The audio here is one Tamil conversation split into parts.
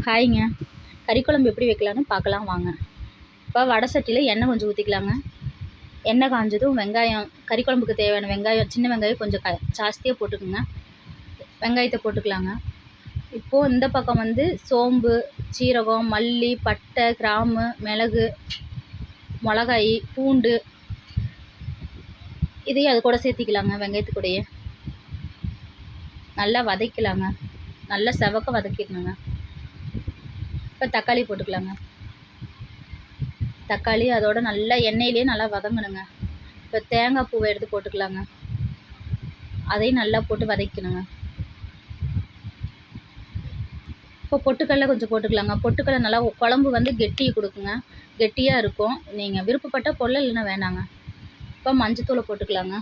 ஹாய்ங்க. கறி குழம்பு எப்படி வைக்கலான்னு பார்க்கலாம் வாங்க. இப்போ வடை சட்டியில் எண்ணெய் கொஞ்சம் ஊற்றிக்கலாங்க. எண்ணெய் காஞ்சதும் வெங்காயம், கறி குழம்புக்கு தேவையான வெங்காயம், சின்ன வெங்காயம் கொஞ்சம் ஜாஸ்தியாக போட்டுக்குங்க. வெங்காயத்தை போட்டுக்கலாங்க. இப்போது இந்த பக்கம் வந்து சோம்பு, சீரகம், மல்லி, பட்டை, கிராம்பு, மிளகு, மிளகாய், பூண்டு இதையும் அது கூட சேர்த்திக்கலாங்க. வெங்காயத்து கூடயே நல்லா வதக்கலாங்க. நல்லா செவக்க வதக்கிடணுங்க. இப்போ தக்காளி போட்டுக்கலாங்க. தக்காளி அதோட நல்லா எண்ணெயிலே நல்லா வதங்கணுங்க. இப்போ தேங்காய் பூவை எடுத்து போட்டுக்கலாங்க. அதையும் நல்லா போட்டு வதக்கணுங்க. இப்போ பொட்டுக்கடலை கொஞ்சம் போட்டுக்கலாங்க. பொட்டுக்கடலை நல்லா குழம்பு வந்து கெட்டியை கொடுக்குங்க. கெட்டியாக இருக்கும். நீங்கள் விருப்பப்பட்ட பொருள் இல்லைன்னா வேணாங்க. இப்போ மஞ்சத்தூளை போட்டுக்கலாங்க.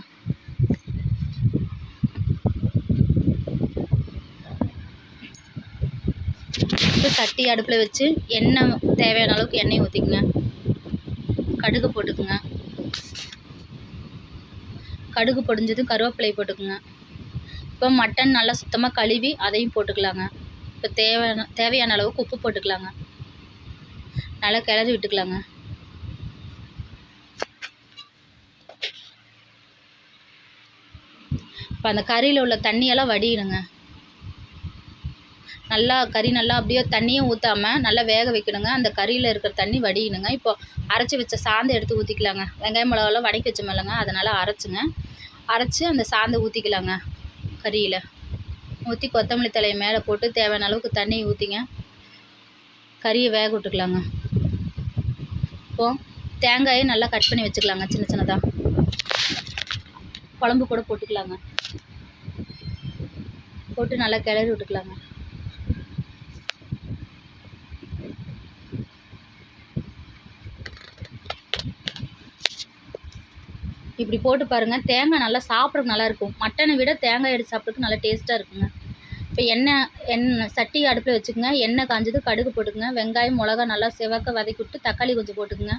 இப்போ சட்டி அடுப்பில் வச்சு எண்ணெய் தேவையான அளவுக்கு எண்ணெய் ஊற்றிக்குங்க. கடுகு போட்டுக்குங்க. கடுகு பொடிஞ்சதும் கருவேப்பிலை போட்டுக்குங்க. இப்போ மட்டன் நல்லா சுத்தமாக கழுவி அதையும் போட்டுக்கலாங்க. இப்போ தேவையான அளவுக்கு உப்பு போட்டுக்கலாங்க. நல்லா கிளறி விட்டுக்கலாங்க. இப்போ அந்த கறியில் உள்ள தண்ணியெல்லாம் வடியணுங்க. நல்லா கறி நல்லா அப்படியே தண்ணியும் ஊற்றாமல் நல்லா வேக வைக்கணுங்க. அந்த கறியில் இருக்கிற தண்ணி வடியணுங்க. இப்போ அரைச்சி வச்ச சாந்தை எடுத்து ஊற்றிக்கலாங்க. வெங்காயம் மிளகாலாம் வதக்கி வச்சோமில்லங்க, அதனால் அரைச்சி அந்த சாந்தை ஊற்றிக்கலாங்க. கறியில் ஊற்றி கொத்தமல்லி தலையை மேலே போட்டு தேவையான அளவுக்கு தண்ணி ஊற்றிங்க. கறியை வேக விட்டுக்கலாங்க. இப்போது தேங்காயை நல்லா கட் பண்ணி வச்சுக்கலாங்க. சின்ன சின்னதாக குழம்பு கூட போட்டுக்கலாங்க. போட்டு நல்லா கிளறி விட்டுக்கலாங்க. இப்படி போட்டு பாருங்கள். தேங்காய் நல்லா சாப்பிட்றதுக்கு நல்லாயிருக்கும். மட்டனை விட தேங்காய் எடுத்து சாப்பிட்றதுக்கு நல்லா டேஸ்ட்டாக இருக்குங்க. இப்போ எண்ணெய் சட்டி அடுப்பில் வச்சுக்கோங்க. எண்ணெய் காஞ்சது கடுகு போட்டுக்குங்க. வெங்காயம் மிளகா நல்லா செவக்க வதக்கி விட்டு தக்காளி கொஞ்சம் போட்டுக்குங்க.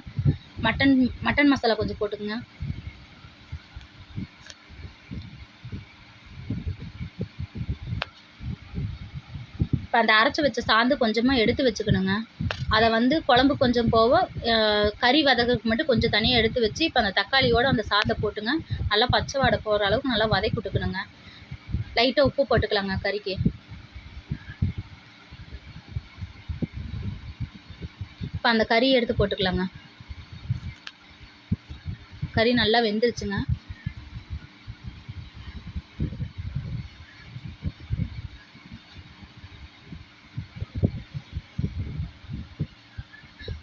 மட்டன் மசாலா கொஞ்சம் போட்டுக்குங்க. இப்போ அந்த அரைச்சி வச்ச சாந்து கொஞ்சமாக எடுத்து வச்சுக்கணுங்க. அதை வந்து குழம்பு கொஞ்சம் போக கறி வதக்கிறதுக்கு மட்டும் கொஞ்சம் தனியாக எடுத்து வச்சு இப்போ அந்த தக்காளியோடு அந்த சாந்தை போட்டுங்க. நல்லா பச்சை வாடை போகிற அளவுக்கு நல்லா வதக்கி விட்டுக்கணுங்க. லைட்டாக உப்பு போட்டுக்கலாங்க கறிக்கு. இப்போ அந்த கறியை எடுத்து போட்டுக்கலாங்க. கறி நல்லா வெந்துருச்சுங்க.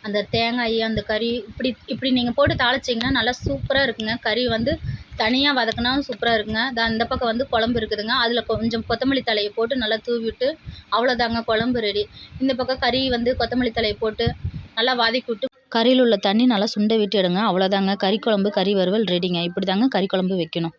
அந்த தேங்காய் அந்த கறி இப்படி நீங்கள் போட்டு தாளிச்சிங்கன்னா நல்லா சூப்பராக இருக்குங்க. கறி வந்து தனியாக வதக்கினாலும் சூப்பராக இருக்குங்க. இந்த பக்கம் வந்து குழம்பு இருக்குதுங்க. அதில் கொஞ்சம் கொத்தமல்லி தலையை போட்டு நல்லா தூவிட்டு அவ்வளோதாங்க குழம்பு ரெடி. இந்த பக்கம் கறி வந்து கொத்தமல்லி தலையை போட்டு நல்லா வதக்கி விட்டு கறியில் உள்ள தண்ணி நல்லா சுண்ட விட்டு எடுங்க. அவ்வளோதாங்க கறி குழம்பு கறி வறுவல் ரெடிங்க. இப்படி தாங்க கறி குழம்பு வைக்கணும்.